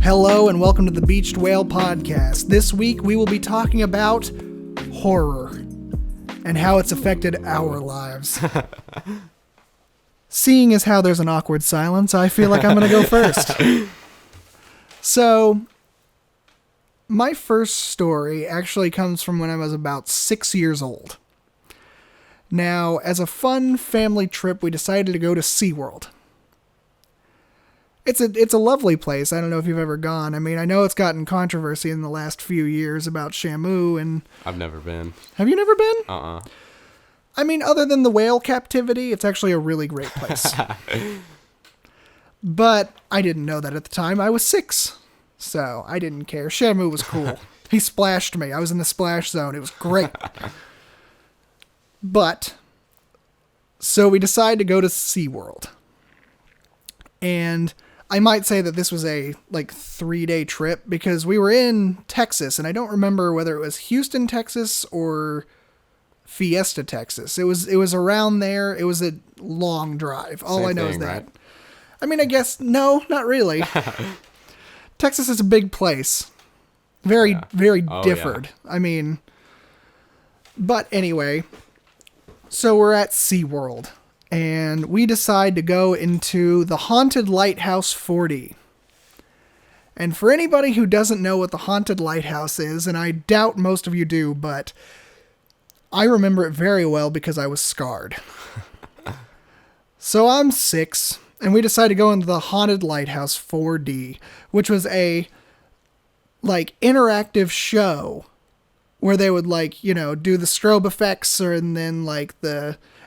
Hello and welcome to the Beached Whale Podcast. This week we will be talking about horror and how it's affected our lives. Seeing as how there's an awkward silence, I feel like I'm going to go first. So, my first story actually comes from when I was about 6 years old. Now, as a fun family trip, we decided to go to SeaWorld. It's a lovely place. I don't know if you've ever gone. I mean, I know it's gotten controversy in the last few years about Shamu and... I've never been. Have you never been? Uh-uh. I mean, other than the whale captivity, it's actually a really great place. But I didn't know that at the time. I was 6, so I didn't care. Shamu was cool. He splashed me. I was in the splash zone. It was great. But, so we decided to go to SeaWorld. And I might say that this was a 3-day trip because we were in Texas, and I don't remember whether it was Houston, Texas or Fiesta, Texas. It was around there. It was a long drive. All Same I know thing, is that. right? I mean, I guess, no, not really. Texas is a big place. Very differed. Yeah. I mean, but anyway, so we're at SeaWorld. And we decide to go into the Haunted Lighthouse 4D. And for anybody who doesn't know what the Haunted Lighthouse is, and I doubt most of you do, but I remember it very well because I was scarred. So I'm 6, and we decided to go into the Haunted Lighthouse 4D, which was a, interactive show where they would, do the strobe effects, and then,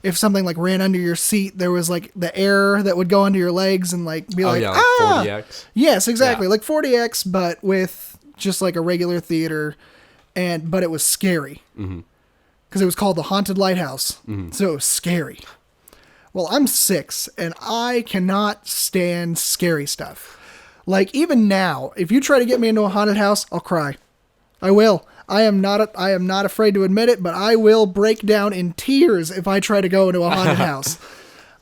if something ran under your seat, there was the air that would go under your legs and be like 40X. Yes, exactly. Yeah. Like 40X, but with just a regular theater, but it was scary. Mm-hmm. Because it was called the Haunted Lighthouse. Mm-hmm. So it was scary. Well, I'm 6 and I cannot stand scary stuff. Even now, if you try to get me into a haunted house, I'll cry. I will. I am not afraid to admit it, but I will break down in tears if I try to go into a haunted house.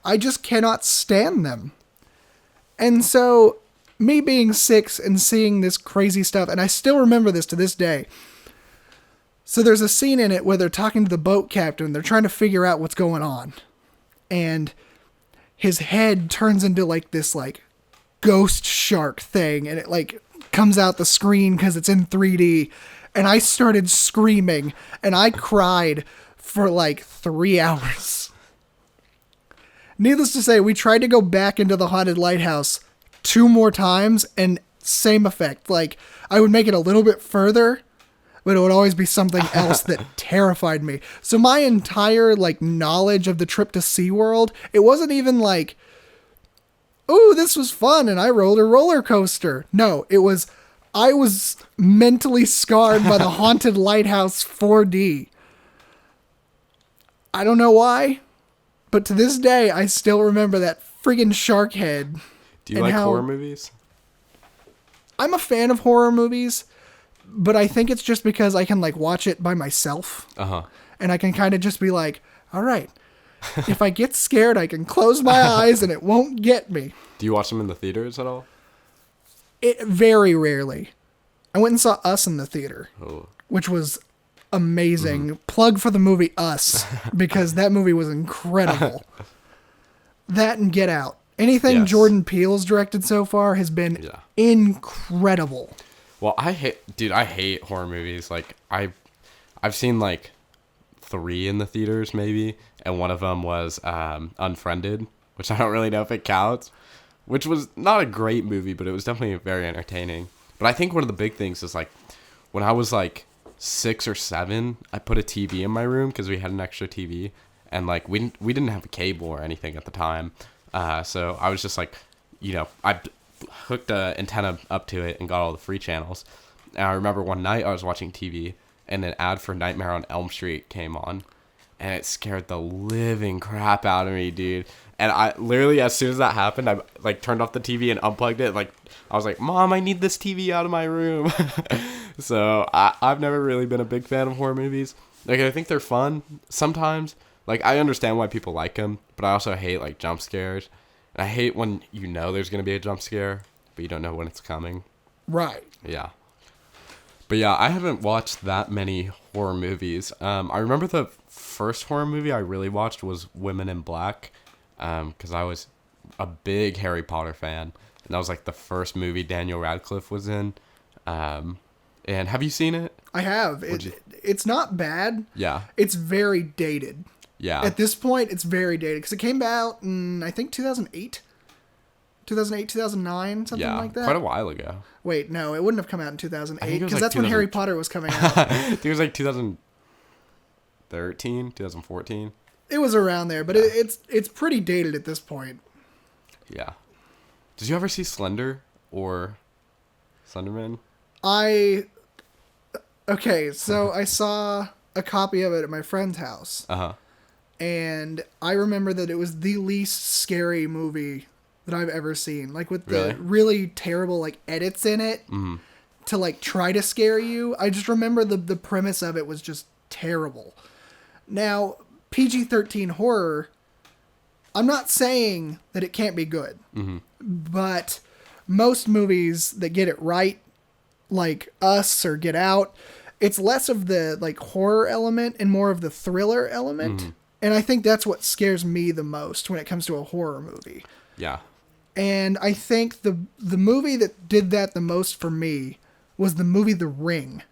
I just cannot stand them. And so, me being 6 and seeing this crazy stuff, and I still remember this to this day. So there's a scene in it where they're talking to the boat captain. They're trying to figure out what's going on. And his head turns into this ghost shark thing. And it comes out the screen because it's in 3D. And I started screaming, and I cried for 3 hours. Needless to say, we tried to go back into the Haunted Lighthouse 2 more times, and same effect. I would make it a little bit further, but it would always be something else that terrified me. So my entire, knowledge of the trip to SeaWorld, it wasn't even ooh, this was fun, and I rode a roller coaster. No, it was... I was mentally scarred by the Haunted Lighthouse 4D. I don't know why, but to this day, I still remember that friggin' shark head. Do you like horror movies? I'm a fan of horror movies, but I think it's just because I can watch it by myself. Uh-huh. And I can kind of just be all right, if I get scared, I can close my eyes and it won't get me. Do you watch them in the theaters at all? Very rarely. I went and saw Us in the theater, which was amazing. Mm. Plug for the movie Us, because that movie was incredible. That and Get Out. Anything Jordan Peele's directed so far has been incredible. Well, I hate horror movies. I've seen 3 in the theaters maybe, and one of them was Unfriended, which I don't really know if it counts. Which was not a great movie, but it was definitely very entertaining. But I think one of the big things is when I was 6 or 7, I put a TV in my room because we had an extra TV, and we didn't have a cable or anything at the time. So I was just I hooked an antenna up to it and got all the free channels. And I remember one night I was watching TV, and an ad for Nightmare on Elm Street came on, and it scared the living crap out of me, dude. And I literally, as soon as that happened, I turned off the TV and unplugged it. I was like, Mom, I need this TV out of my room. So I've never really been a big fan of horror movies. I think they're fun sometimes. I understand why people like them, but I also hate jump scares. And I hate when there's going to be a jump scare, but you don't know when it's coming. Right. Yeah. But yeah, I haven't watched that many horror movies. I remember the first horror movie I really watched was Women in Black, because I was a big Harry Potter fan, and that was like the first movie Daniel Radcliffe was in. And have you seen it? I have. It's not bad. Yeah. It's very dated. Yeah. At this point, it's very dated because it came out in, I think, 2008? 2008, 2009, something like that? Quite a while ago. Wait, no, it wouldn't have come out in 2008 because like that's when Harry Potter was coming out. I think it was like 2013, 2014. It was around there, but it's pretty dated at this point. Yeah. Did you ever see Slender or Slenderman? Okay, so I saw a copy of it at my friend's house. Uh-huh. And I remember that it was the least scary movie that I've ever seen. Like, with the really terrible, like, edits in it to, like, try to scare you. I just remember the premise of it was just terrible. Now, PG-13 horror, I'm not saying that it can't be good. But most movies that get it right, like Us or Get Out, it's less of the, like, horror element and more of the thriller element. And I think that's what scares me the most when it comes to a horror movie. Yeah. And I think the movie that did that the most for me was the movie The Ring.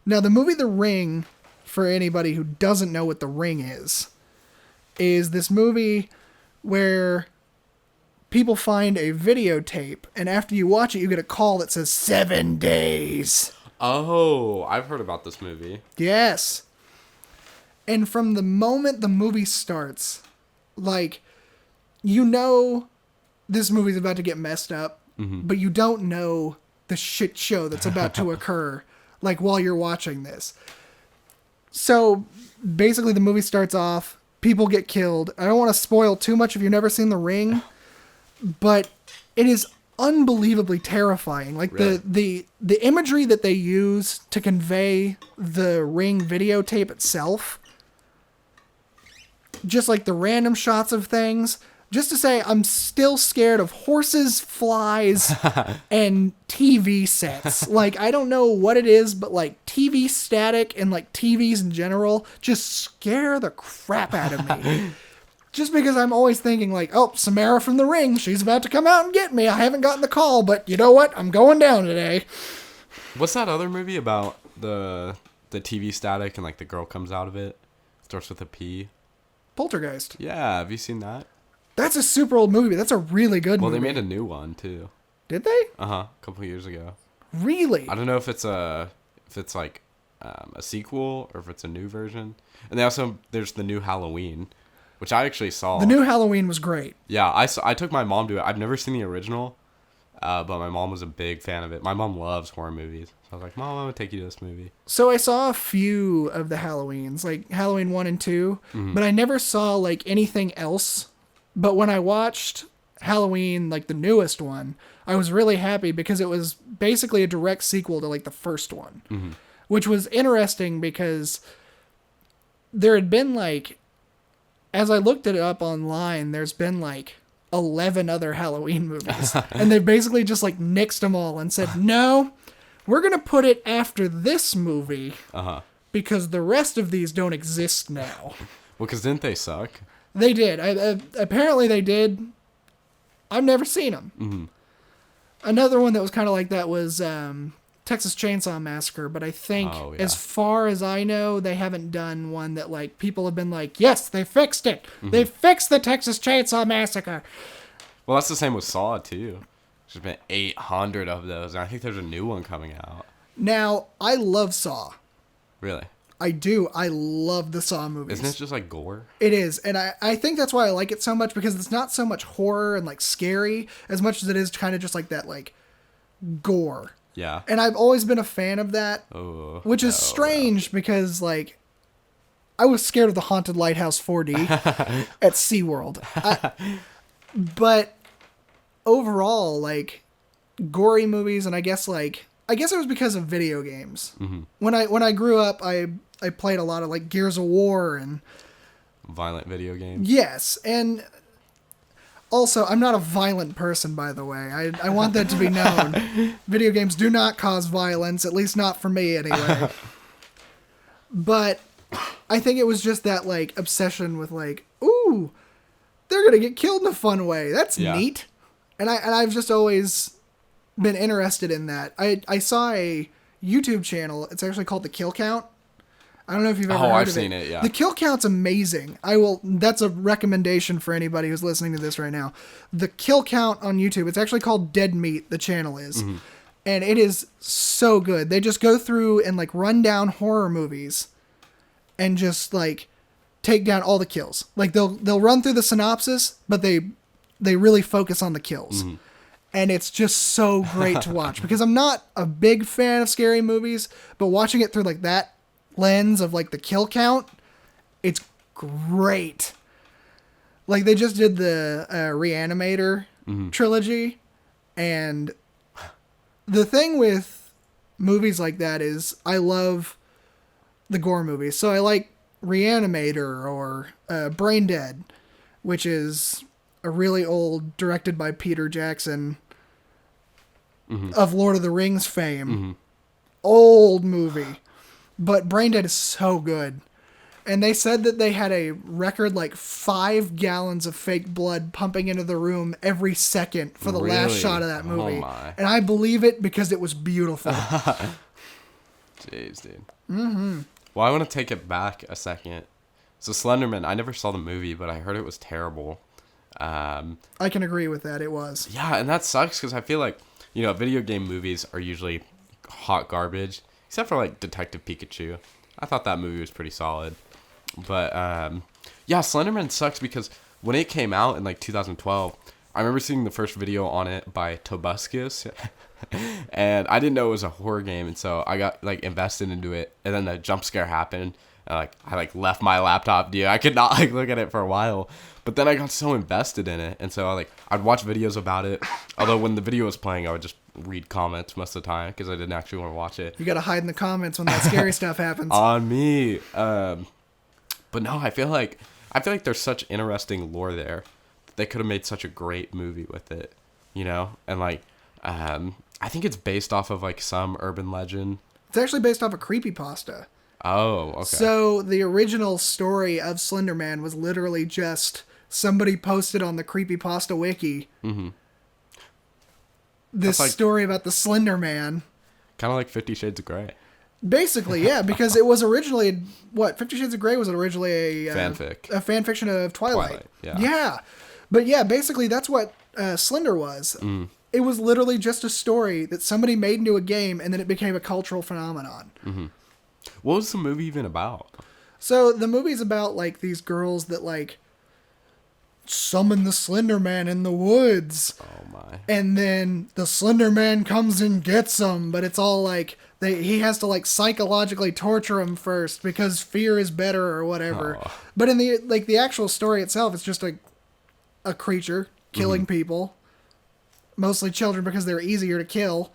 Now, the movie The Ring, for anybody who doesn't know what The Ring is this movie where people find a videotape, and after you watch it, you get a call that says 7 days. Oh, I've heard about this movie. Yes. And from the moment the movie starts, like, you know this movie's about to get messed up, but you don't know the shit show that's about to occur, like, while you're watching this. So, basically, the movie starts off, people get killed. I don't want to spoil too much if you've never seen The Ring, but it is unbelievably terrifying. Like, really? the imagery that they use to convey the Ring videotape itself, just like the random shots of things, just to say I'm still scared of horses, flies, and TV sets. Like, I don't know what it is, but like TV static and like TVs in general just scare the crap out of me. Just because I'm always thinking like, oh, Samara from The Ring, she's about to come out and get me. I haven't gotten the call, but you know what? I'm going down today. What's that other movie about the TV static and like the girl comes out of it? Starts with a P. Poltergeist. Yeah, have you seen that? That's a super old movie. That's a really good movie. Well, they made a new one too. Did they? A couple years ago. Really? I don't know if it's like a sequel or if it's a new version. And there's the new Halloween, which I actually saw. The new Halloween was great. Yeah, I took my mom to it. I've never seen the original, but my mom was a big fan of it. My mom loves horror movies. So I was like, Mom, I'm going to take you to this movie. So I saw a few of the Halloweens, like Halloween 1 and 2, but I never saw like anything else. But when I watched Halloween, like the newest one, I was really happy because it was basically a direct sequel to like the first one, which was interesting because there had been like, as I looked it up online, there's been like 11 other Halloween movies. And they basically just like nixed them all and said, no, we're going to put it after this movie because the rest of these don't exist now. Well, because didn't they suck? They did. Apparently they did. I've never seen them. Another one that was kind of like that was Texas Chainsaw Massacre, but I think as far as I know, they haven't done one that like people have been like, yes, they fixed it. They fixed the Texas Chainsaw Massacre. Well, that's the same with Saw too. There's been 800 of those, and I think there's a new one coming out. Now, I love Saw. Really? I do. I love the Saw movies. Isn't it just like gore? It is. And I think that's why I like it so much, because it's not so much horror and like scary as much as it is kind of just like that like gore. Yeah. And I've always been a fan of that, which is strange because like I was scared of the Haunted Lighthouse 4D at SeaWorld. But overall, like gory movies, and I guess it was because of video games. When I grew up, I played a lot of like Gears of War and violent video games. Yes, and Also, I'm not a violent person, by the way. I want that to be known. Video games do not cause violence, at least not for me anyway. But I think it was just that, like, obsession with, like, ooh, they're going to get killed in a fun way. That's neat. And I've just always been interested in that. I saw a YouTube channel. It's actually called The Kill Count. I don't know if you've ever heard of it. Oh, I've seen it, yeah. The Kill Count's amazing. That's a recommendation for anybody who's listening to this right now. The Kill Count on YouTube, it's actually called Dead Meat, the channel is. Mm-hmm. And it is so good. They just go through and, like, run down horror movies and just, like, take down all the kills. Like, they'll run through the synopsis, but they really focus on the kills. Mm-hmm. And it's just so great to watch because I'm not a big fan of scary movies, but watching it through, like, that lens of, like, the kill count, it's great. Like, they just did the Reanimator trilogy, and the thing with movies like that is I love the gore movies. So I like Reanimator or Brain Dead, which is a really old, directed by Peter Jackson of Lord of the Rings fame. Old movie. But Brain Dead is so good. And they said that they had a record, like, 5 gallons of fake blood pumping into the room every second for the last shot of that movie. Oh my. And I believe it because it was beautiful. Jeez, dude. Mm-hmm. Well, I want to take it back a second. So Slenderman, I never saw the movie, but I heard it was terrible. I can agree with that. It was. Yeah, and that sucks because I feel like, video game movies are usually hot garbage. Except for, like, Detective Pikachu. I thought that movie was pretty solid. But, yeah, Slenderman sucks because when it came out in, like, 2012, I remember seeing the first video on it by Tobuscus. And I didn't know it was a horror game. And so I got, like, invested into it. And then the jump scare happened. And, I left my laptop, dude. I could not, like, look at it for a while. But then I got so invested in it. And so, I'd watch videos about it. Although when the video was playing, I would just read comments most of the time because I didn't actually want to watch it. You got to hide in the comments when that scary stuff happens. On me. But no, I feel like there's such interesting lore there. They could have made such a great movie with it, And, I think it's based off of, like, some urban legend. It's actually based off a creepypasta. Oh, okay. So the original story of Slender Man was literally just somebody posted on the creepypasta wiki this story about the Slender Man. Kind of like 50 Shades of Grey. Basically, yeah, because it was originally, 50 Shades of Grey was originally fanfic. A fan fiction of Twilight. Yeah. Yeah. But yeah, basically that's what Slender was. It was literally just a story that somebody made into a game and then it became a cultural phenomenon. Mm-hmm. What was the movie even about? So the movie's about, like, these girls that, like, summon the Slender Man in the woods. Oh my. And then the Slender Man comes and gets them, but it's all like he has to, like, psychologically torture them first because fear is better or whatever. Oh. But in the actual story itself, it's just a creature killing people, mostly children because they're easier to kill,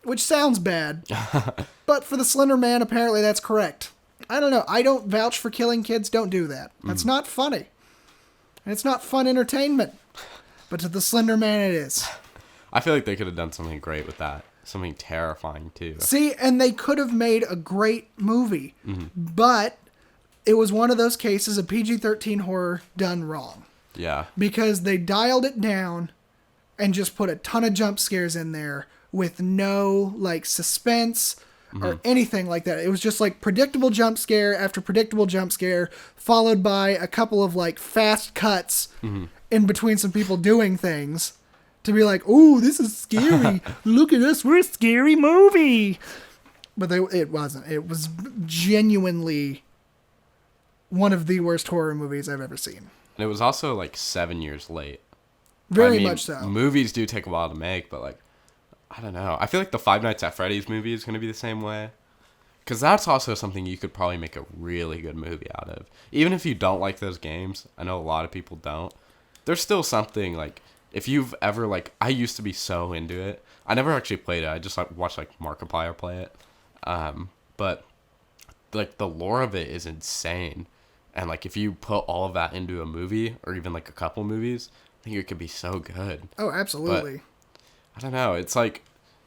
which sounds bad. But for the Slender Man, apparently that's correct. I don't know. I don't vouch for killing kids. Don't do that. That's not funny. And it's not fun entertainment. But to the Slender Man, it is. I feel like they could have done something great with that. Something terrifying, too. See, and they could have made a great movie. But it was one of those cases of PG-13 horror done wrong. Yeah. Because they dialed it down and just put a ton of jump scares in there with no, like, suspense or anything like that. It was just, like, predictable jump scare after predictable jump scare, followed by a couple of, like, fast cuts in between some people doing things to be like, "Ooh, this is scary. Look at us. We're a scary movie." But it wasn't. It was genuinely one of the worst horror movies I've ever seen. And it was also, like, 7 years late. Very much so. Movies do take a while to make, but, like, I don't know. I feel like the Five Nights at Freddy's movie is going to be the same way. Because that's also something you could probably make a really good movie out of. Even if you don't like those games, I know a lot of people don't. There's still something, like, if you've ever, like, I used to be so into it. I never actually played it. I just, like, watched, like, Markiplier play it. But, like, the lore of it is insane. And, like, if you put all of that into a movie, or even, like, a couple movies, think it could be so good. Oh, absolutely. But I don't know. It's like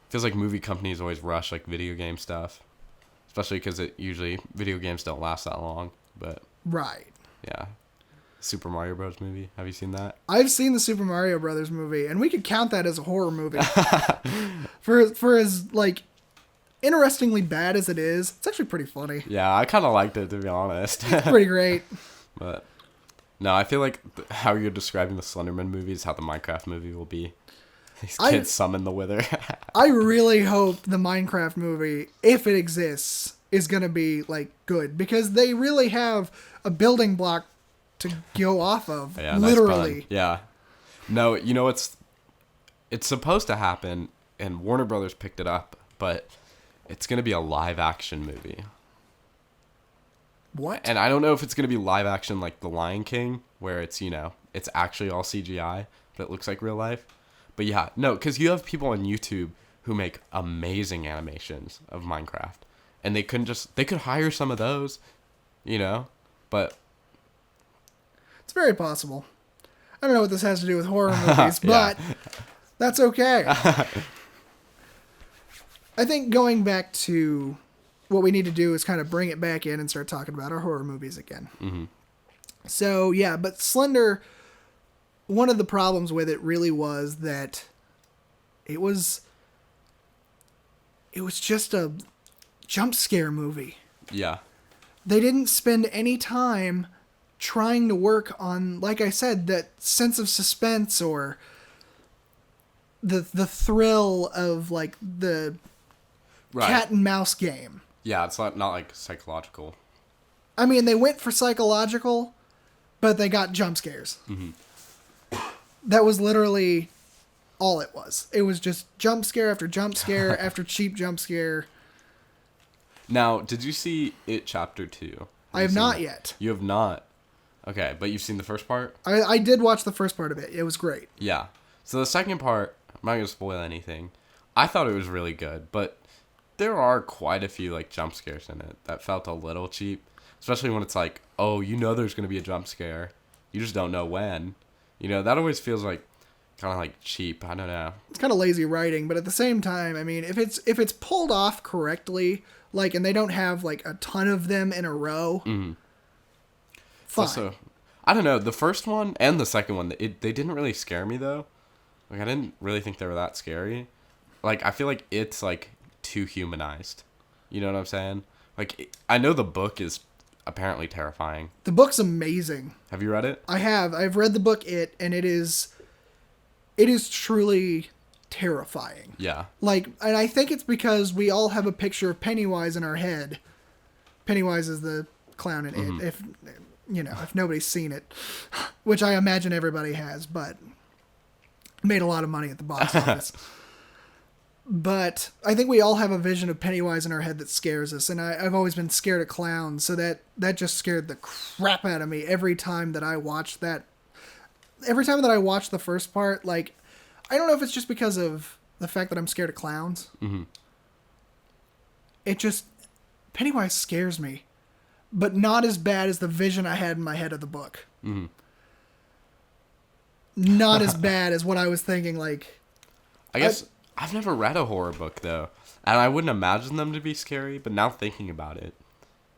feels like movie companies always rush like video game stuff, especially because video games don't last that long. But right. Yeah. Super Mario Bros. Movie. Have you seen that? I've seen the Super Mario Brothers movie, and we could count that as a horror movie. for as like interestingly bad as it is, it's actually pretty funny. Yeah, I kind of liked it, to be honest. It's pretty great. But no, I feel like how you're describing the Slenderman movie is how the Minecraft movie will be. These kids summon the Wither. I really hope the Minecraft movie, if it exists, is gonna be like good, because they really have a building block to go off of. Yeah, literally. Yeah. No, you know it's supposed to happen, and Warner Brothers picked it up, but it's gonna be a live action movie. What? And I don't know if it's gonna be live action like The Lion King, where it's it's actually all CGI, but it looks like real life. But yeah, no, because you have people on YouTube who make amazing animations of Minecraft, and they could hire some of those, but it's very possible. I don't know what this has to do with horror movies, but that's okay. I think going back to what we need to do is kind of bring it back in and start talking about our horror movies again. Mm-hmm. So yeah, but Slender, one of the problems with it really was that it was just a jump scare movie. Yeah. They didn't spend any time trying to work on, like I said, that sense of suspense or the thrill of like the cat and mouse game. Yeah, it's not like psychological. I mean, they went for psychological, but they got jump scares. Mm-hmm. That was literally all it was. It was just jump scare after jump scare after cheap jump scare. Now, did you see It Chapter 2? I have not yet. You have not? Okay, but you've seen the first part? I did watch the first part of it. It was great. Yeah. So the second part, I'm not going to spoil anything. I thought it was really good, but there are quite a few like jump scares in it that felt a little cheap. Especially when it's like, oh, there's going to be a jump scare. You just don't know when. That always feels like kind of like cheap. I don't know. It's kind of lazy writing, but at the same time, I mean, if it's pulled off correctly, like, and they don't have like a ton of them in a row, fine. Also, I don't know. The first one and the second one, they didn't really scare me though. Like, I didn't really think they were that scary. Like, I feel like it's like too humanized. You know what I'm saying? Like, I know the book is apparently terrifying. The book's amazing. Have you read it? I have. I've read the book and it is truly terrifying. Yeah. Like, and I think it's because we all have a picture of Pennywise in our head. Pennywise is the clown in it. If nobody's seen it, which I imagine everybody has, but made a lot of money at the box office. But I think we all have a vision of Pennywise in our head that scares us, and I've always been scared of clowns, so that just scared the crap out of me every time that I watched that. Every time that I watched the first part, like, I don't know if it's just because of the fact that I'm scared of clowns. Mm-hmm. It just, Pennywise scares me, but not as bad as the vision I had in my head of the book. Mm-hmm. Not as bad as what I was thinking, like. I guess I've never read a horror book, though, and I wouldn't imagine them to be scary, but now thinking about it,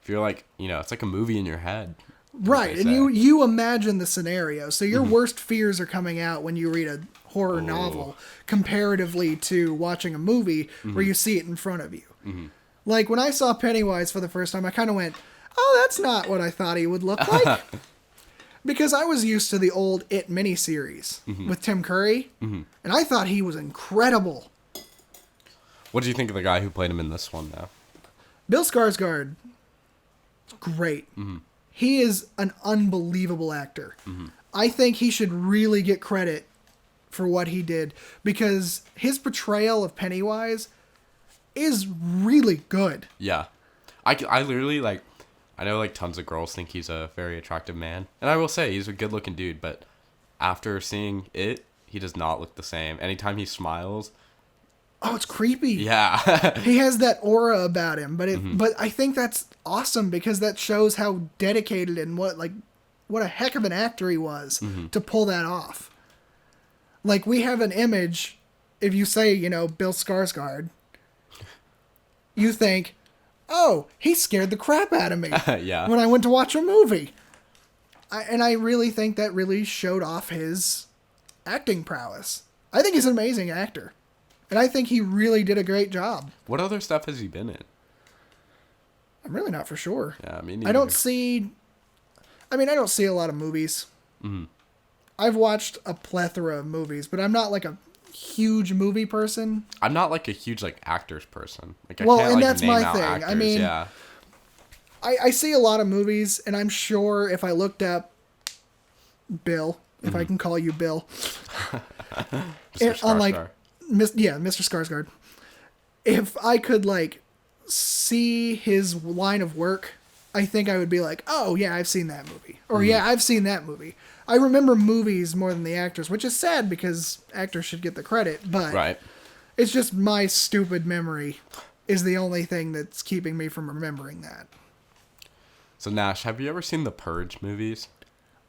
I feel like, it's like a movie in your head. Right, and you imagine the scenario, so your worst fears are coming out when you read a horror novel, comparatively to watching a movie where you see it in front of you. Mm-hmm. Like, when I saw Pennywise for the first time, I kind of went, oh, that's not what I thought he would look like. Because I was used to the old It miniseries with Tim Curry, and I thought he was incredible. What do you think of the guy who played him in this one, though? Bill Skarsgård, great. Mm-hmm. He is an unbelievable actor. Mm-hmm. I think he should really get credit for what he did, because his portrayal of Pennywise is really good. Yeah. I literally, like, I know, like, tons of girls think he's a very attractive man. And I will say, he's a good-looking dude, but after seeing it, he does not look the same. Anytime he smiles... Oh, it's creepy. Yeah. He has that aura about him, but I think that's awesome, because that shows how dedicated and what a heck of an actor he was to pull that off. Like, we have an image, if you say, Bill Skarsgård, you think, oh, he scared the crap out of me Yeah. when I went to watch a movie. And I really think that really showed off his acting prowess. I think he's an amazing actor. And I think he really did a great job. What other stuff has he been in? I'm really not for sure. Yeah, me neither. I don't see a lot of movies. Mm-hmm. I've watched a plethora of movies, but I'm not like a huge movie person. I'm not like a huge like actors person. Like, that's my thing. Actors. I mean, yeah. I see a lot of movies, and I'm sure if I looked up Bill, if I can call you Bill, Mr. Mr. Skarsgård, if I could like see his line of work, I think I would be like, oh yeah, I've seen that movie, or yeah, I've seen that movie. I remember movies more than the actors, which is sad because actors should get the credit, but Right. It's just my stupid memory is the only thing that's keeping me from remembering that. So Nash, have you ever seen the Purge movies?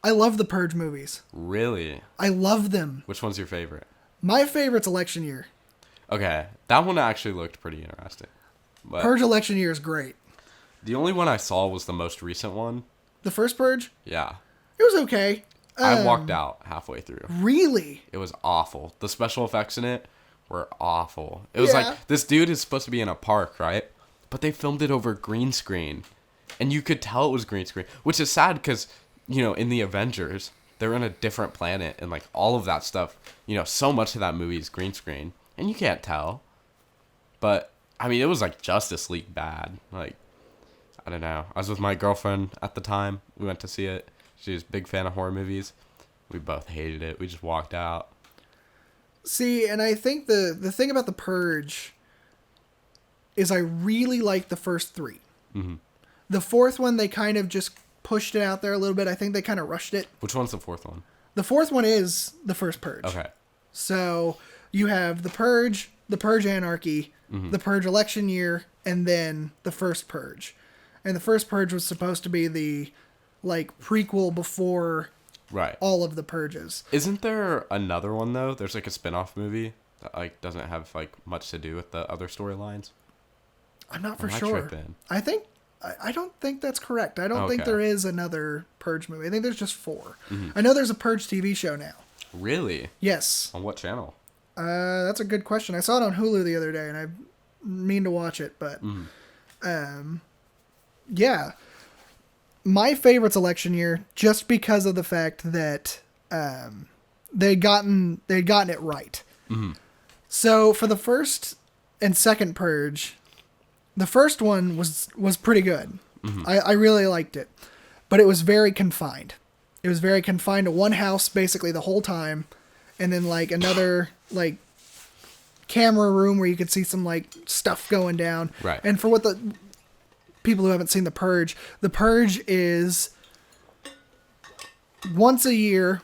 I love the Purge movies. Really? I love them. Which one's your favorite? My favorite's Election Year. Okay, that one actually looked pretty interesting. But Purge Election Year is great. the only one I saw was the most recent one. The first Purge? Yeah. It was okay. I walked out halfway through. Really? It was awful. The special effects in it were awful. It was Yeah. like, this dude is supposed to be in a park, right? But they filmed it over green screen. And you could tell it was green screen. Which is sad because, in the Avengers, they're in a different planet. And, like, all of that stuff, so much of that movie is green screen. And you can't tell. But, I mean, it was, like, Justice League bad. Like, I don't know. I was with my girlfriend at the time. We went to see it. She was a big fan of horror movies. We both hated it. We just walked out. See, and I think the thing about The Purge is I really like the first three. Mm-hmm. The fourth one, they kind of just pushed it out there a little bit. I think they kind of rushed it. Which one's the fourth one? The fourth one is the first Purge. Okay. So you have the Purge Anarchy, the Purge Election Year, and then the first Purge. And the first Purge was supposed to be the like prequel before Right. all of the Purges. Isn't there another one though? There's like a spin-off movie that like doesn't have like much to do with the other storylines. I'm not for Am I sure. tripping? I don't think that's correct. I don't think Okay. there is another Purge movie. I think there's just 4. Mm-hmm. I know there's a Purge TV show now. Really? Yes. On what channel? That's a good question. I saw it on Hulu the other day, and I mean to watch it, but yeah. My favorite's Election Year, just because of the fact that they'd gotten it right. Mm-hmm. So for the first and second Purge, the first one was pretty good. Mm-hmm. I really liked it, but it was very confined. It was very confined to one house basically the whole time, and then like another like camera room where you could see some like stuff going down. Right. And for what the people who haven't seen The Purge is once a year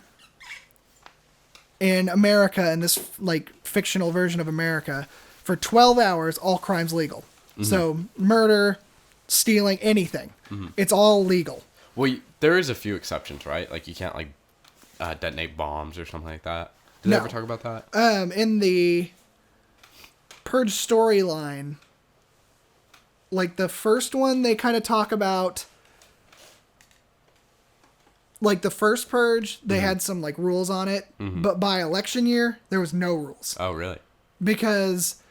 in America, in this like fictional version of America, for 12 hours, all crimes legal. Mm-hmm. So murder, stealing, anything. Mm-hmm. It's all legal. Well, there is a few exceptions, right? Like you can't like detonate bombs or something like that. Did they ever talk about that? In the Purge storyline, like the first one, they kind of talk about, like the first Purge, they had some like rules on it, but by Election Year, there was no rules. Oh, really? Because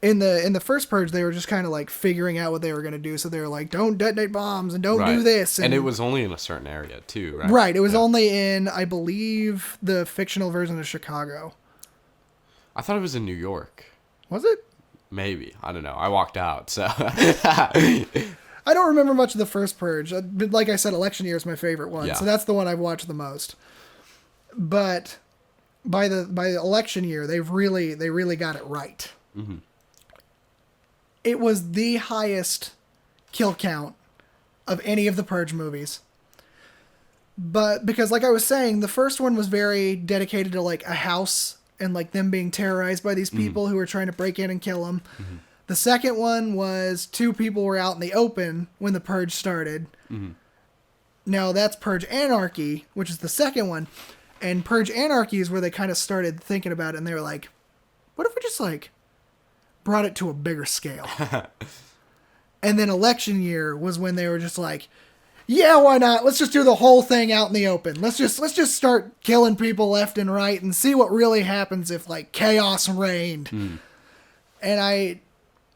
in the first Purge, they were just kind of like figuring out what they were going to do. So they were like, don't detonate bombs and don't do this. And it was only in a certain area too, right? Right. It was only in, I believe, the fictional version of Chicago. I thought it was in New York. Was it? Maybe. I don't know. I walked out, so. I don't remember much of the first Purge. But like I said, Election Year is my favorite one. Yeah. So that's the one I've watched the most. But by the Election Year, they really got it right. Mm-hmm. It was the highest kill count of any of the Purge movies. But because like I was saying, the first one was very dedicated to like a house and like them being terrorized by these people who were trying to break in and kill them. Mm-hmm. The second one was 2 people were out in the open when the Purge started. Mm-hmm. Now that's Purge Anarchy, which is the second one. And Purge Anarchy is where they kind of started thinking about it, and they were like, what if we just, like, brought it to a bigger scale? And then election year was when they were just like, yeah, why not? Let's just do the whole thing out in the open. Let's just start killing people left and right and see what really happens if, like, chaos reigned. And I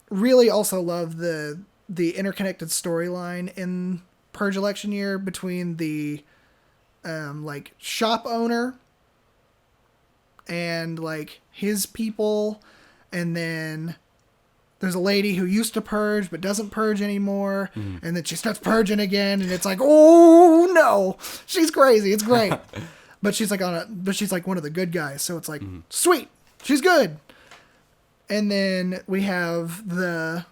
really also love the interconnected storyline in Purge election year between the like shop owner and like his people, and then there's a lady who used to purge but doesn't purge anymore, and then she starts purging again, and it's like, oh no, she's crazy. It's great. But she's like one of the good guys, so it's like, sweet, she's good. And then we have the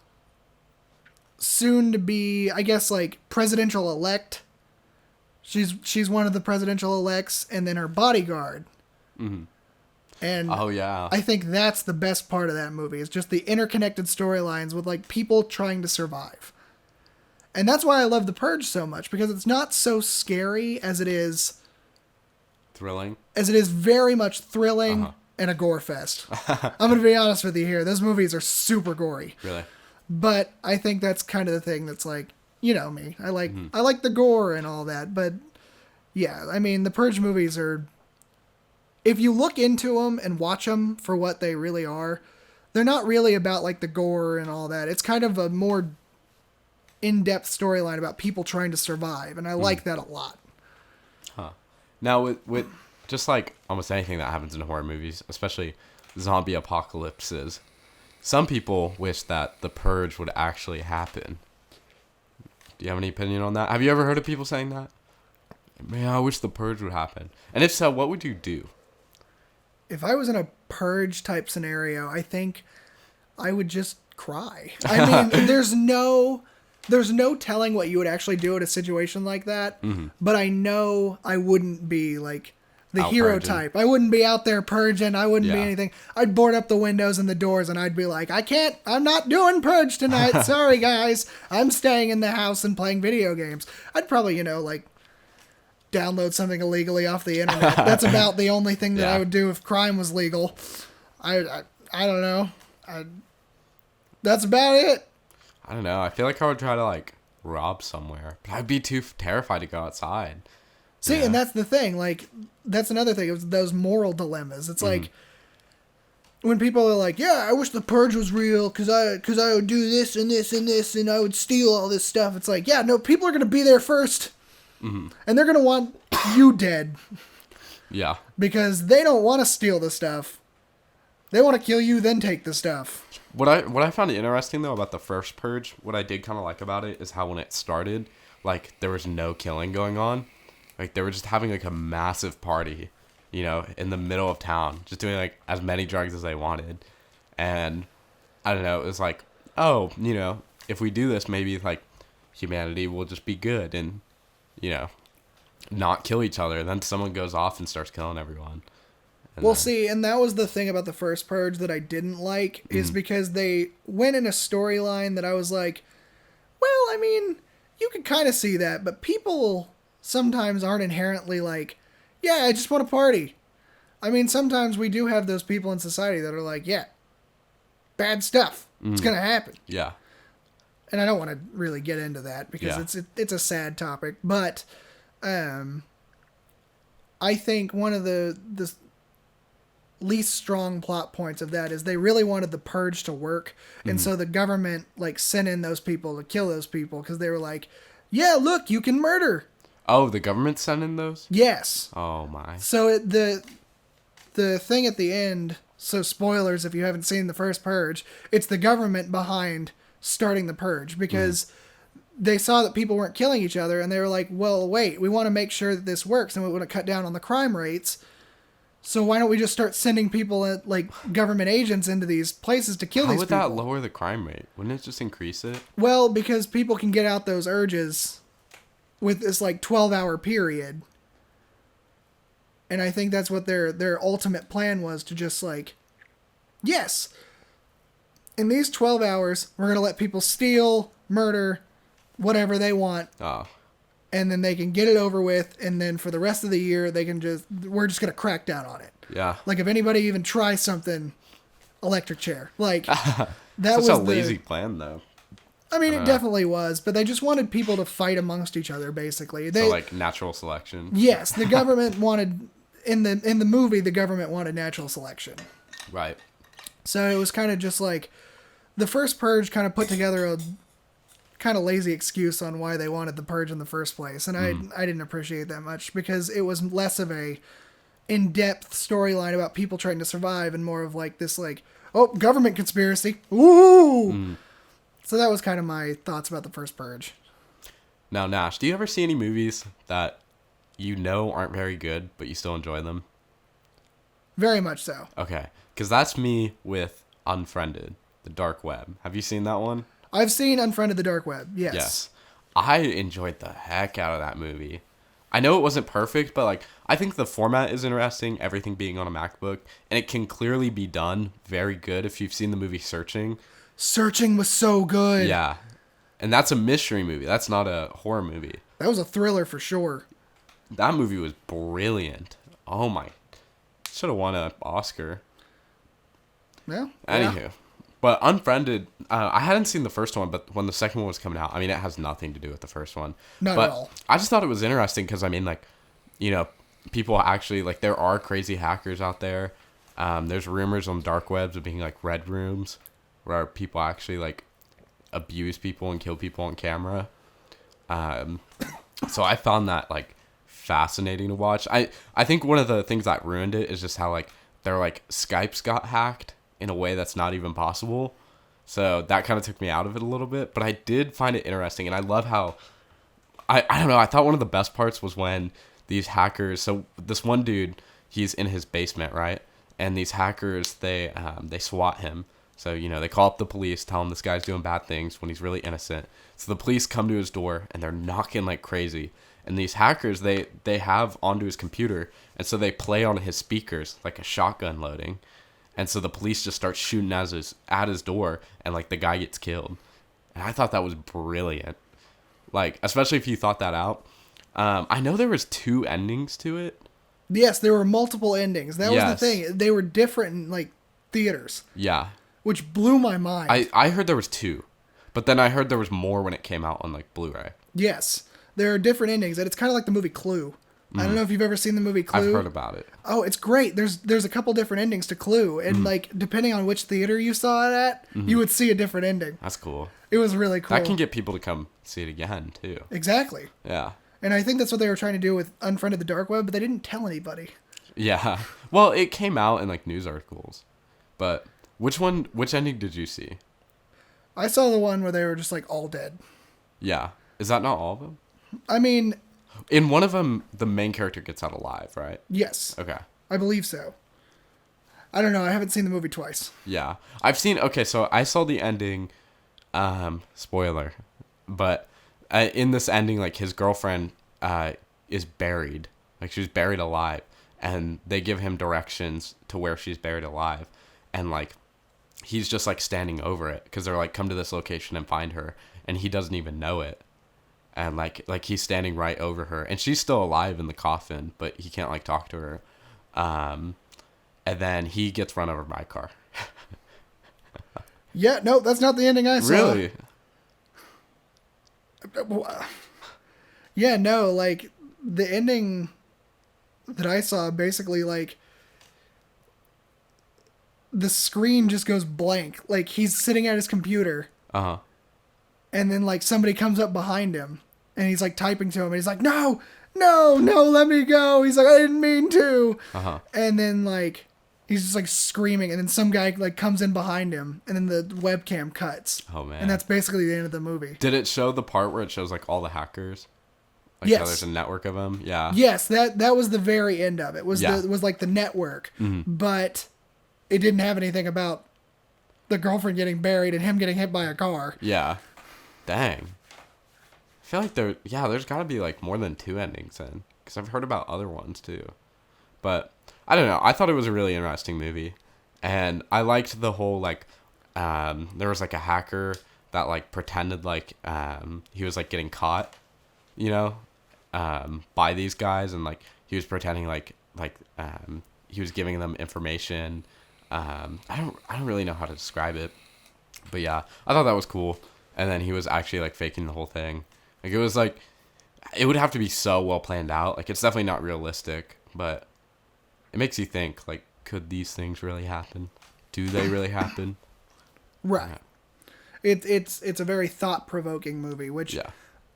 soon to be, I guess, like presidential elect. She's one of the presidential elects, and then her bodyguard. And oh yeah, I think that's the best part of that movie, is just the interconnected storylines with like people trying to survive. And that's why I love The Purge so much, because it's not so scary as it is thrilling. As it is very much thrilling and a gore fest. I'm going to be honest with you here. Those movies are super gory. Really? But I think that's kind of the thing that's like, you know me. I like the gore and all that, but yeah, I mean, the Purge movies are, if you look into them and watch them for what they really are, they're not really about like the gore and all that. It's kind of a more in-depth storyline about people trying to survive, and I like that a lot. Now with just like almost anything that happens in horror movies, especially zombie apocalypses, some people wish that the Purge would actually happen. Do you have any opinion on that? Have you ever heard of people saying that? Man, I wish the Purge would happen. And if so, what would you do? If I was in a Purge type scenario, I think I would just cry. I mean, there's no telling what you would actually do in a situation like that. But I know I wouldn't be like the hero purging. type. I wouldn't be out there purging. I wouldn't be anything. I'd board up the windows and the doors, and I'd be like, I'm not doing Purge tonight. Sorry, guys. I'm staying in the house and playing video games. I'd probably, like, download something illegally off the internet. That's about the only thing that I would do if crime was legal. I don't know. That's about it. I don't know. I feel like I would try to like rob somewhere, but I'd be too terrified to go outside. See, and that's the thing. Like, that's another thing. It was those moral dilemmas. It's like when people are like, "Yeah, I wish the Purge was real because I would do this and this and this and I would steal all this stuff." It's like, yeah, no, people are gonna be there first, and they're gonna want you dead. Yeah. Because they don't want to steal the stuff. They want to kill you, then take the stuff. What I found interesting though about the first Purge, what I did kind of like about it is how when it started, like there was no killing going on. Like they were just having like a massive party, in the middle of town, just doing like as many drugs as they wanted. And I don't know, it was like, oh, if we do this, maybe like humanity will just be good and, not kill each other. And then someone goes off and starts killing everyone. See, and that was the thing about the first Purge that I didn't like, is because they went in a storyline that I was like, well, I mean, you could kind of see that, but people sometimes aren't inherently like, yeah, I just want to party. I mean, sometimes we do have those people in society that are like, yeah, bad stuff. It's going to happen. Yeah. And I don't want to really get into that because it's a sad topic, but I think one of the least strong plot points of that is they really wanted the Purge to work, and so the government like sent in those people to kill those people because they were like, yeah, look, you can murder. Oh, the government sent in those? Yes. Oh my. So the thing at the end, so spoilers if you haven't seen the first Purge, it's the government behind starting the Purge because they saw that people weren't killing each other, and they were like, well, wait, we want to make sure that this works, and we want to cut down on the crime rates. So why don't we just start sending people, like government agents, into these places to kill these people? How would that lower the crime rate? Wouldn't it just increase it? Well, because people can get out those urges with this like 12-hour period. And I think that's what their ultimate plan was, to just like, yes, in these 12 hours, we're going to let people steal, murder, whatever they want. Oh. and then they can get it over with, and then for the rest of the year we're just gonna crack down on it. Yeah. Like if anybody even tries something, electric chair. Like that Such was a lazy plan, though. I mean, it definitely was, but they just wanted people to fight amongst each other, basically. So like natural selection. Yes, the government wanted in the movie. The government wanted natural selection. Right. So it was kind of just like the first Purge kind of put together a kind of lazy excuse on why they wanted the Purge in the first place, and I didn't appreciate that much because it was less of a in-depth storyline about people trying to survive and more of like this like, oh, government conspiracy. Ooh. So that was kind of my thoughts about the first Purge. Now, Nash, do you ever see any movies that you know aren't very good, but you still enjoy them? Very much so. Okay. Because that's me with Unfriended, the dark web. Have you seen that one? I've seen Unfriended the Dark Web, yes. Yes. I enjoyed the heck out of that movie. I know it wasn't perfect, but like I think the format is interesting, everything being on a MacBook, and it can clearly be done very good if you've seen the movie Searching. Searching was so good. Yeah. And that's a mystery movie. That's not a horror movie. That was a thriller for sure. That movie was brilliant. Oh my. Should have won an Oscar. Yeah. Anywho. But Unfriended, I hadn't seen the first one, but when the second one was coming out, I mean, it has nothing to do with the first one. Not at all. I just thought it was interesting because, I mean, like, you know, people actually, like, there are crazy hackers out there. There's rumors on dark webs of being, like, red rooms where people actually, like, abuse people and kill people on camera. So I found that, like, fascinating to watch. I think one of the things that ruined it is just how, like, their, like, Skypes got hacked in a way that's not even possible. So that kind of took me out of it a little bit. But I did find it interesting, and I love how... I don't know, I thought one of the best parts was when these hackers... So this one dude, he's in his basement, right? And these hackers, they SWAT him. So, you know, they call up the police, tell him this guy's doing bad things when he's really innocent. So the police come to his door, and they're knocking like crazy. And these hackers, they have onto his computer, and so they play on his speakers like a shotgun loading. And so the police just start shooting at his door, and like the guy gets killed. And I thought that was brilliant. Like, especially if you thought that out. I know there was 2 endings to it. Yes, there were multiple endings. That was the Yes. thing. They were different in like theaters. Yeah. Which blew my mind. I heard there was 2. But then I heard there was more when it came out on like Blu-ray. Yes. There are different endings, and it's kind of like the movie Clue. I don't know if you've ever seen the movie Clue. I've heard about it. Oh, it's great. There's a couple different endings to Clue, and like depending on which theater you saw it at, you would see a different ending. That's cool. It was really cool. That can get people to come see it again too. Exactly. Yeah. And I think that's what they were trying to do with Unfriended the Dark Web, but they didn't tell anybody. Yeah. Well, it came out in like news articles. But which ending did you see? I saw the one where they were just like all dead. Yeah. Is that not all of them? I mean, in one of them, the main character gets out alive, right? Yes. Okay. I believe so. I don't know. I haven't seen the movie twice. Yeah. Okay, so I saw the ending, spoiler, but in this ending, like, his girlfriend is buried. Like, she's buried alive, and they give him directions to where she's buried alive, and, like, he's just, like, standing over it, because they're like, come to this location and find her, and he doesn't even know it. And like he's standing right over her, and she's still alive in the coffin, but he can't like talk to her. And then he gets run over by a car. Yeah, no, that's not the ending I saw. Really? Yeah, no, like the ending that I saw, basically like the screen just goes blank. Like he's sitting at his computer. Uh-huh. And then like somebody comes up behind him. And he's like typing to him, and he's like, no, let me go. He's like, I didn't mean to. Uh-huh. And then like, he's just like screaming, and then some guy like comes in behind him, and then the webcam cuts. Oh man. And that's basically the end of the movie. Did it show the part where it shows like all the hackers? Like yes. how there's a network of them? Yeah. Yes, that was the very end of it. Was yeah. was like the network. Mm-hmm. But it didn't have anything about the girlfriend getting buried and him getting hit by a car. Yeah. Dang. I feel like there's got to be like more than 2 endings then, because I've heard about other ones too. But I don't know. I thought it was a really interesting movie, and I liked the whole like there was like a hacker that like pretended like he was like getting caught, you know, by these guys, and like he was pretending like he was giving them information. I don't really know how to describe it, but yeah, I thought that was cool. And then he was actually like faking the whole thing. Like it was like, it would have to be so well planned out. Like it's definitely not realistic, but it makes you think, like, could these things really happen? Do they really happen? Right. It's a very thought-provoking movie, which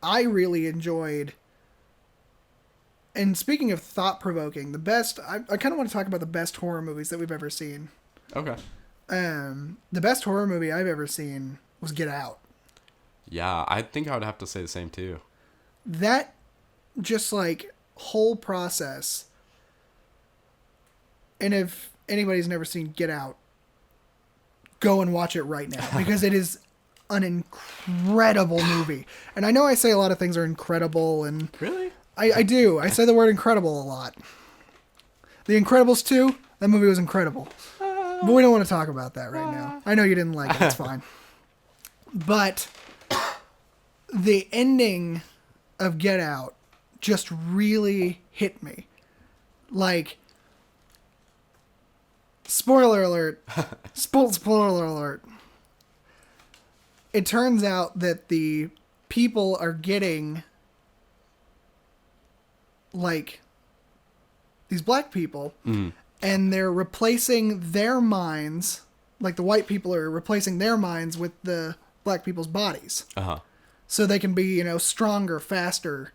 I really enjoyed. And speaking of thought-provoking, I kind of want to talk about the best horror movies that we've ever seen. Okay. The best horror movie I've ever seen was Get Out. Yeah, I think I would have to say the same too. That just like whole process. And if anybody's never seen Get Out, go and watch it right now because it is an incredible movie. And I know I say a lot of things are incredible, and really, I do. I say the word incredible a lot. The Incredibles 2, that movie was incredible. But we don't want to talk about that right now. I know you didn't like it. It's fine. But the ending of Get Out just really hit me. Like, spoiler alert. Spoiler alert. It turns out that the people are getting, like, these black people, and they're replacing their minds, like the white people are replacing their minds with the black people's bodies. Uh-huh. So they can be, stronger, faster,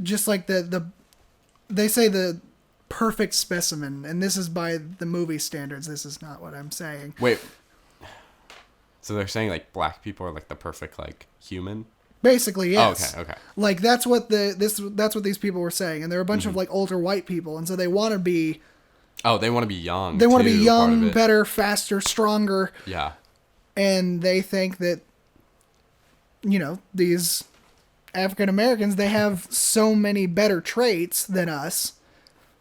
just like they say the perfect specimen, and this is by the movie standards. This is not what I'm saying. Wait. So they're saying like black people are like the perfect like human? Basically, yes. Oh, okay. Like that's what that's what these people were saying, and they're a bunch of like older white people, and so they want to be. Oh, they want to be young. They want to be young, better, faster, stronger. Yeah. And they think that, these African Americans, they have so many better traits than us.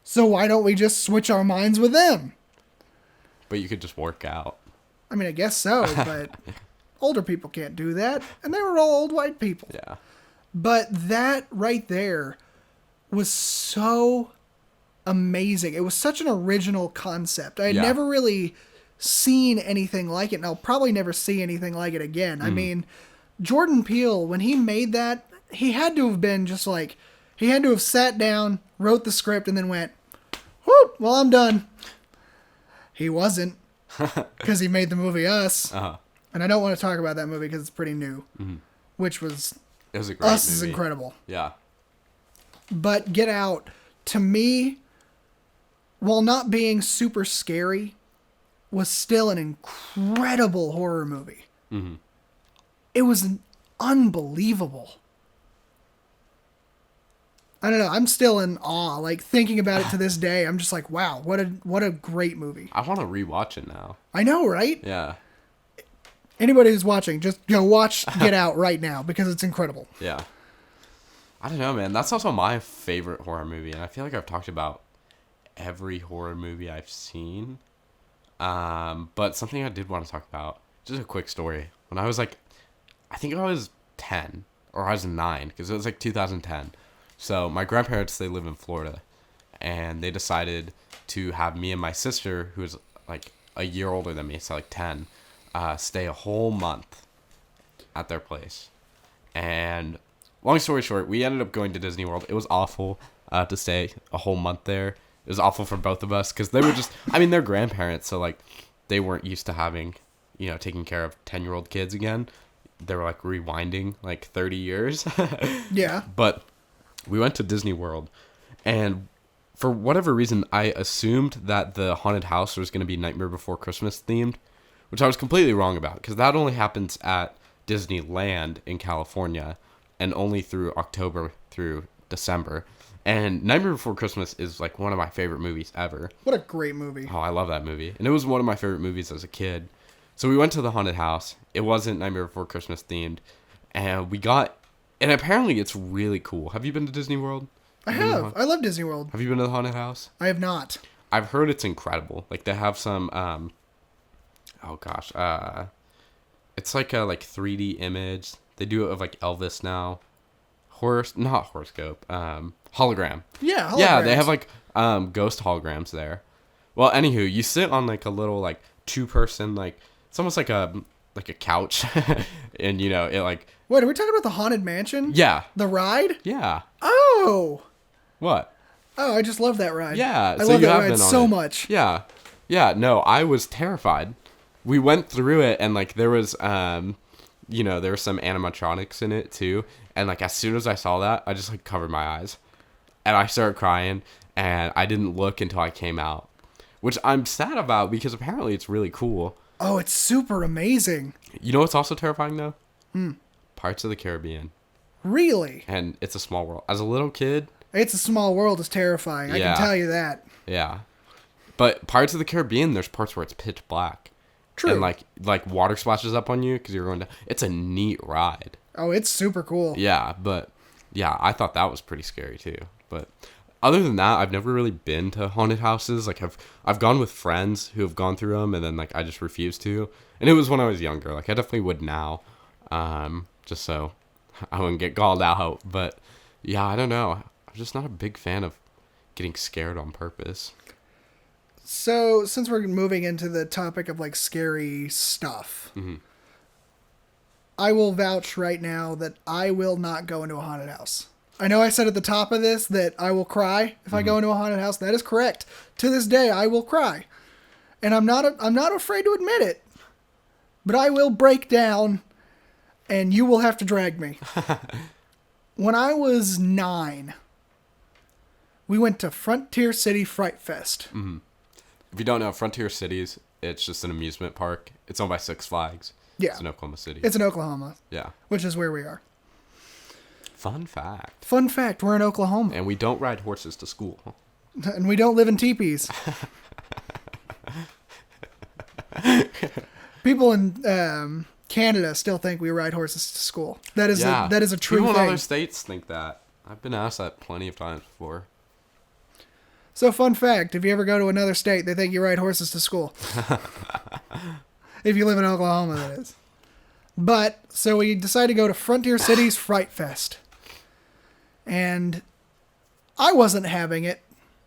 So why don't we just switch our minds with them? But you could just work out. I mean, I guess so, but older people can't do that. And they were all old white people. Yeah. But that right there was so amazing. It was such an original concept. I had never really seen anything like it, and I'll probably never see anything like it again. I mean, Jordan Peele, when he made that, he had to have been just like, he had to have sat down, wrote the script, and then went, whoop, well, I'm done. He wasn't, because he made the movie Us. Uh-huh. And I don't want to talk about that movie because it's pretty new, which was, it was a great Us movie. is incredible. Yeah. But Get Out, to me, while not being super scary, was still an incredible horror movie. Mm-hmm. It was unbelievable. I don't know. I'm still in awe. Like, thinking about it to this day, I'm just like, wow, what a great movie. I want to rewatch it now. I know, right? Yeah. Anybody who's watching, just go watch Get Out right now because it's incredible. Yeah. I don't know, man. That's also my favorite horror movie, and I feel like I've talked about every horror movie I've seen. But something I did want to talk about, just a quick story. When I was like, I think I was 10 or I was 9, because it was like 2010. So my grandparents, they live in Florida, and they decided to have me and my sister, who is like a year older than me, so like 10, stay a whole month at their place. And long story short, we ended up going to Disney World. It was awful to stay a whole month there. It was awful for both of us because they were just, I mean, they're grandparents, so like they weren't used to having, taking care of 10-year-old kids again. They were like rewinding like 30 years. Yeah. But we went to Disney World, and for whatever reason, I assumed that the haunted house was going to be Nightmare Before Christmas themed, which I was completely wrong about because that only happens at Disneyland in California and only through October through December. And Nightmare Before Christmas is like one of my favorite movies ever. What a great movie. Oh, I love that movie. And it was one of my favorite movies as a kid. So we went to the haunted house. It wasn't Nightmare Before Christmas themed. And and apparently it's really cool. Have you been to Disney World? I have. I love Disney World. Have you been to the haunted house? I have not. I've heard it's incredible. Like they have some, it's like a 3D image. They do it of like Elvis now. not horoscope, hologram. Yeah, Yeah, they holograms. have like ghost holograms there. Well, anywho, you sit on like a little like 2-person like it's almost like a couch, and you know it like Wait, are we talking about the Haunted Mansion? yeah The ride? yeah Oh! what Oh, I just love that ride. yeah I so love you that have ride been on so it. much. Yeah no I was terrified. We went through it and like there was you know there were some animatronics in it too, and like as soon as I saw that I just like covered my eyes and I started crying and I didn't look until I came out, which I'm sad about because apparently it's really cool. Oh, it's super amazing. You know what's also terrifying though? Pirates of the Caribbean. Really? And It's a Small World. As a little kid, It's a Small World is terrifying. I Yeah. can tell you that. yeah. But Pirates of the Caribbean, there's parts where it's pitch black. True. And like water splashes up on you because you're going to. It's a neat ride. Oh, it's super cool. Yeah, but yeah, I thought that was pretty scary too. But other than that, I've never really been to haunted houses. Like I've gone with friends who have gone through them, and then like I just refused to. And it was when I was younger. Like I definitely would now, just so I wouldn't get called out. But yeah, I don't know. I'm just not a big fan of getting scared on purpose. So, since we're moving into the topic of like scary stuff, I will vouch right now that I will not go into a haunted house. I know I said at the top of this that I will cry if I go into a haunted house. That is correct. To this day, I will cry, and I'm not afraid to admit it. But I will break down, and you will have to drag me. When I was 9, we went to Frontier City Fright Fest. If you don't know, Frontier Cities, it's just an amusement park. It's owned by Six Flags. Yeah. It's in Oklahoma City. It's in Oklahoma, Yeah. which is where we are. Fun fact. Fun fact, we're in Oklahoma. And we don't ride horses to school. And we don't live in teepees. People in Canada still think we ride horses to school. That is a true People thing. in other states think that. I've been asked that plenty of times before. So fun fact, if you ever go to another state, they think you ride horses to school. If you live in Oklahoma, that is. But, so we decided to go to Frontier City's Fright Fest. And I wasn't having it,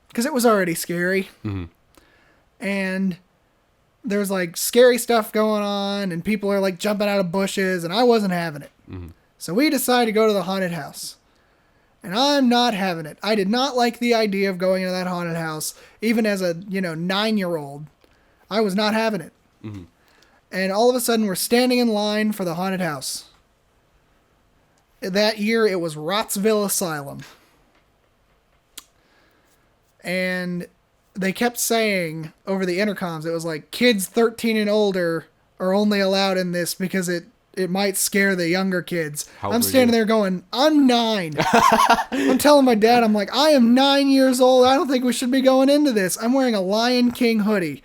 because it was already scary. And there was like scary stuff going on, and people are like jumping out of bushes, and I wasn't having it. So we decided to go to the haunted house. And I'm not having it. I did not like the idea of going into that haunted house, even as a 9-year-old. I was not having it. And all of a sudden, we're standing in line for the haunted house. That year, it was Rotsville Asylum. And they kept saying over the intercoms, it was like, kids 13 and older are only allowed in this because it might scare the younger kids. How old I'm were standing you? there going, I'm 9. I'm telling my dad, I'm like, I am 9 years old. I don't think we should be going into this. I'm wearing a Lion King hoodie.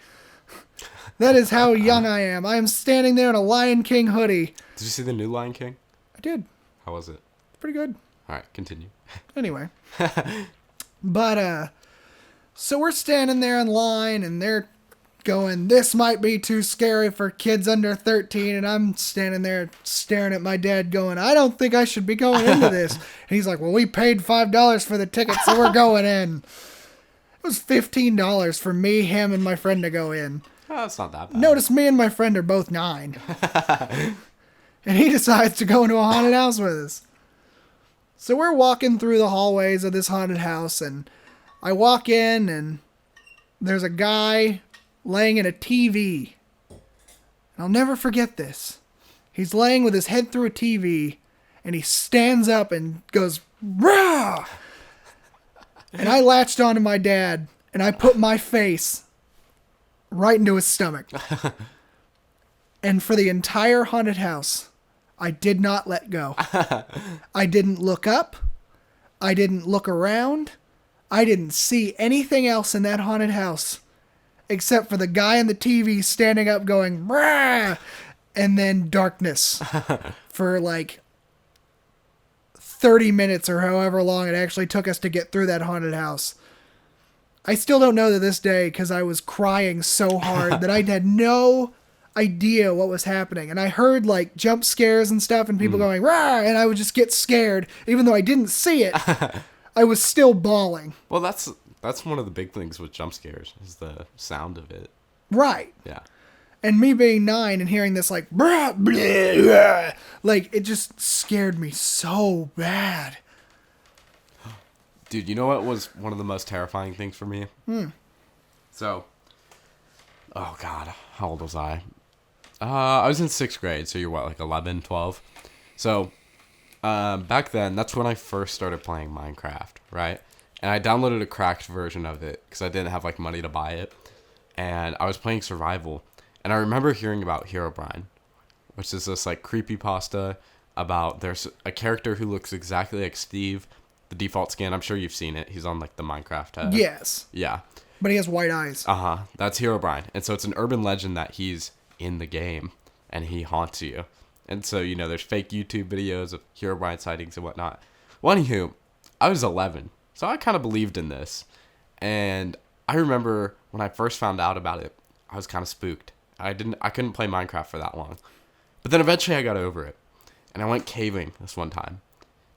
That is how young I am. I am standing there in a Lion King hoodie. Did you see the new Lion King? I did. How was it? Pretty good. All right, continue. Anyway. But, so we're standing there in line, and they're going, this might be too scary for kids under 13, and I'm standing there staring at my dad going, I don't think I should be going into this. And he's like, well, we paid $5 for the ticket, so we're going in. It was $15 for me, him, and my friend to go in. Oh, that's not that bad. Notice me and my friend are both 9. And he decides to go into a haunted house with us. So we're walking through the hallways of this haunted house, and I walk in, and there's a guy laying in a TV. I'll never forget this. He's laying with his head through a TV, and he stands up and goes, rah! And I latched onto my dad, and I put my face right into his stomach. And for the entire haunted house, I did not let go. I didn't look up. I didn't look around. I didn't see anything else in that haunted house except for the guy on the TV standing up going, brah! And then darkness for like 30 minutes or however long it actually took us to get through that haunted house. I still don't know to this day because I was crying so hard that I had no idea what was happening. And I heard like jump scares and stuff and people going, rah, and I would just get scared. Even though I didn't see it, I was still bawling. Well, that's one of the big things with jump scares is the sound of it. Right. Yeah. And me being 9 and hearing this like, brah, bleh, bleh, like it just scared me so bad. Dude, you know what was one of the most terrifying things for me? So, oh God, how old was I? I was in 6th grade, so you're what, like 11, 12? So, back then, that's when I first started playing Minecraft, right? And I downloaded a cracked version of it because I didn't have like money to buy it. And I was playing survival. And I remember hearing about Herobrine, which is this like creepypasta about there's a character who looks exactly like Steve, the default skin. I'm sure you've seen it. He's on like the Minecraft. Yes. Yeah. But he has white eyes. That's Herobrine. And so it's an urban legend that he's in the game and he haunts you. And so, you know, there's fake YouTube videos of Herobrine sightings and whatnot. Well, anywho, I was 11, so I kind of believed in this. And I remember when I first found out about it, I was kind of spooked. I couldn't play Minecraft for that long. But then eventually I got over it. And I went caving this one time.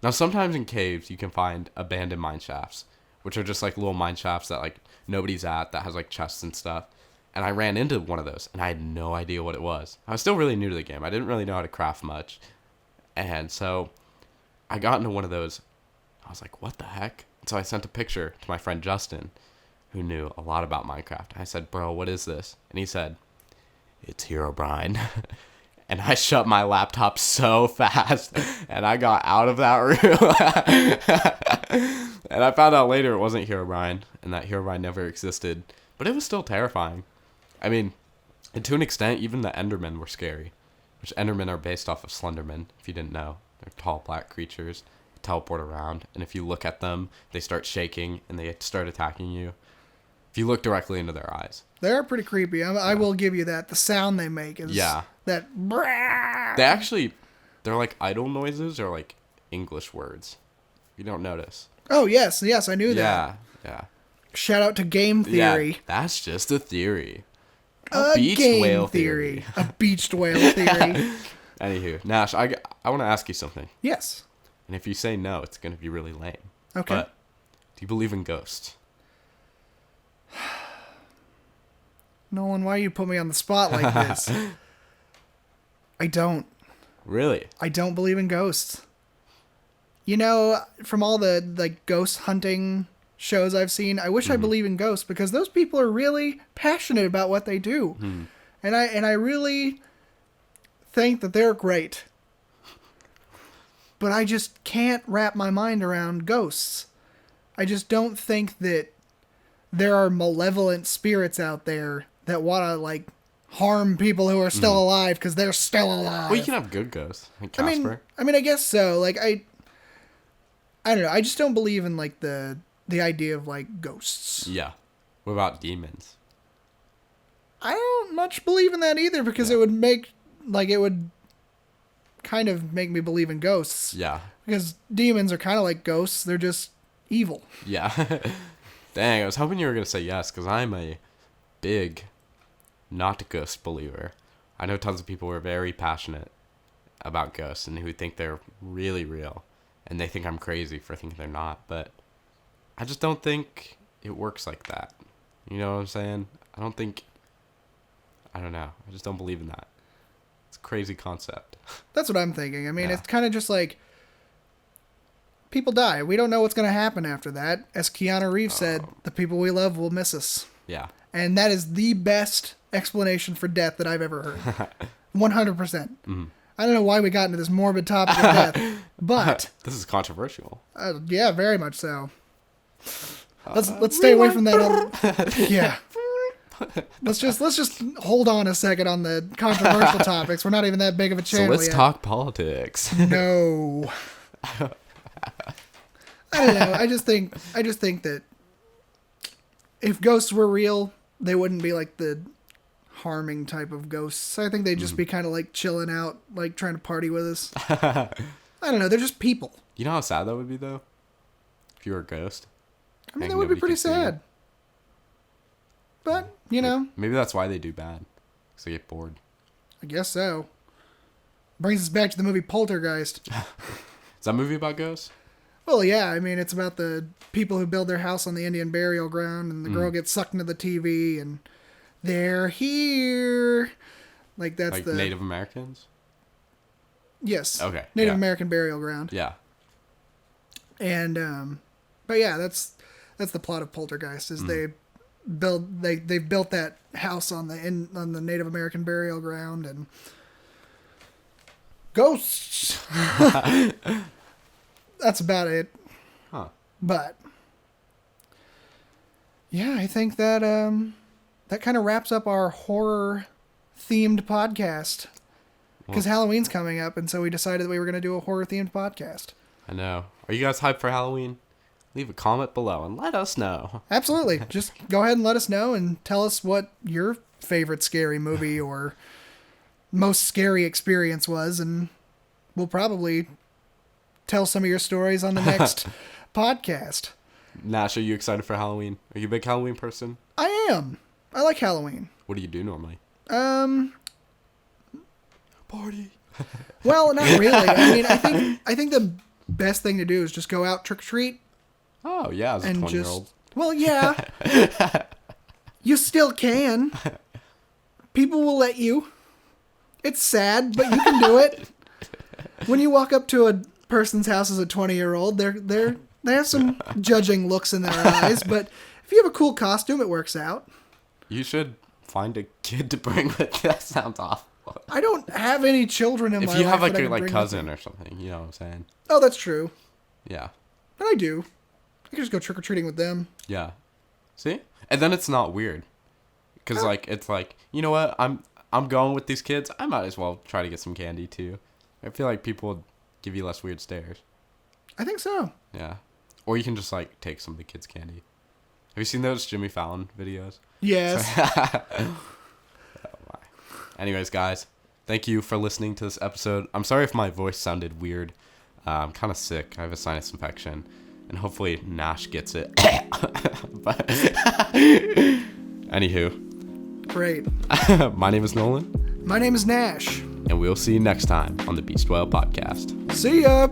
Now, sometimes in caves, you can find abandoned mine shafts, which are just like little mine shafts that like nobody's at, that has like chests and stuff. And I ran into one of those, and I had no idea what it was. I was still really new to the game. I didn't really know how to craft much. And so I got into one of those. I was like, what the heck? And so I sent a picture to my friend Justin, who knew a lot about Minecraft. I said, bro, what is this? And he said, it's Herobrine. And I shut my laptop so fast, and I got out of that room. And I found out later it wasn't Herobrine, and that Herobrine never existed. But it was still terrifying. I mean, and to an extent, even the Endermen were scary. Which Endermen are based off of Slendermen, if you didn't know. They're tall black creatures, teleport around, and if you look at them, they start shaking, and they start attacking you. If you look directly into their eyes. They're pretty creepy. I will give you that. The sound they make is that. They're like idle noises or like English words. You don't notice. Oh, yes, I knew that. Yeah. Shout out to Game Theory. Yeah, that's just a theory. A beached game whale theory. A beached whale theory. Anywho, Nash, I want to ask you something. Yes. And if you say no, it's going to be really lame. Okay. But do you believe in ghosts? Nolan, why you put me on the spot like this? I don't. Really? I don't believe in ghosts. You know, from all the like ghost hunting shows I've seen, I wish I believed in ghosts because those people are really passionate about what they do. And I really think that they're great. But I just can't wrap my mind around ghosts. I just don't think that there are malevolent spirits out there that want to like harm people who are still alive because they're still alive. Well, you can have good ghosts, like Casper. I mean, I guess so. Like I don't know. I just don't believe in like the idea of like ghosts. Yeah. What about demons? I don't much believe in that either because it would kind of make me believe in ghosts. Yeah. Because demons are kind of like ghosts. They're just evil. Yeah. Dang, I was hoping you were going to say yes because I'm a big not ghost believer. I know tons of people who are very passionate about ghosts and who think they're really real. And they think I'm crazy for thinking they're not. But I just don't think it works like that. You know what I'm saying? I don't know. I just don't believe in that. It's a crazy concept. That's what I'm thinking. I mean, It's kind of just like people die. We don't know what's going to happen after that. As Keanu Reeves said, the people we love will miss us. Yeah. And that is the best explanation for death that I've ever heard. 100%. I don't know why we got into this morbid topic of death, but this is controversial. Yeah, very much so. Let's stay away from that. Yeah. Let's just hold on a second on the controversial topics. We're not even that big of a channel So let's yet. talk politics. No. I don't know. I just think that if ghosts were real, they wouldn't be like the harming type of ghosts. I think they'd just be kind of like chilling out, like trying to party with us. I don't know. They're just people. You know how sad that would be, though? If you were a ghost. I mean, that would be pretty sad. But, you know. Maybe that's why they do bad. Because they get bored. I guess so. Brings us back to the movie Poltergeist. Is that a movie about ghosts? Well, yeah, I mean, it's about the people who build their house on the Indian burial ground, and the girl gets sucked into the TV, and they're here. Like, that's like the... Native Americans? Yes. Okay. Native yeah. American burial ground. Yeah. And, but yeah, that's the plot of Poltergeist, is they've built that house on the Native American burial ground, and ghosts. That's about it. Huh. But yeah, I think that that kind of wraps up our horror themed podcast, because Halloween's coming up, and so we decided that we were going to do a horror themed podcast. I know. Are you guys hyped for Halloween? Leave a comment below and let us know. Absolutely. Just go ahead and let us know and tell us what your favorite scary movie or most scary experience was, and we'll probably tell some of your stories on the next podcast. Nash, are you excited for Halloween? Are you a big Halloween person? I am. I like Halloween. What do you do normally? Party. Well, not really. I mean, I think the best thing to do is just go out trick or treat. Oh, yeah, as a 20-year-old. Well, yeah. You still can. People will let you. It's sad, but you can do it. When you walk up to a person's house as a 20-year-old, they have some judging looks in their eyes, but if you have a cool costume, it works out. You should find a kid to bring with you. That sounds awful. I don't have any children in my life. If you have like that I a can bring cousin with or something, you know what I'm saying? Oh, that's true. Yeah. But I do. I can just go trick-or-treating with them. Yeah. See? And then it's not weird. Because like it's like, you know what? I'm going with these kids. I might as well try to get some candy too. I feel like people would give you less weird stares. I think so. Yeah. Or you can just like take some of the kids' candy. Have you seen those Jimmy Fallon videos? Yes. Oh my. Anyways, guys, thank you for listening to this episode. I'm sorry if my voice sounded weird. I'm kind of sick. I have a sinus infection. And hopefully Nash gets it. But anywho. Great. My name is Nolan. My name is Nash. And we'll see you next time on the Beast Whale Podcast. See ya.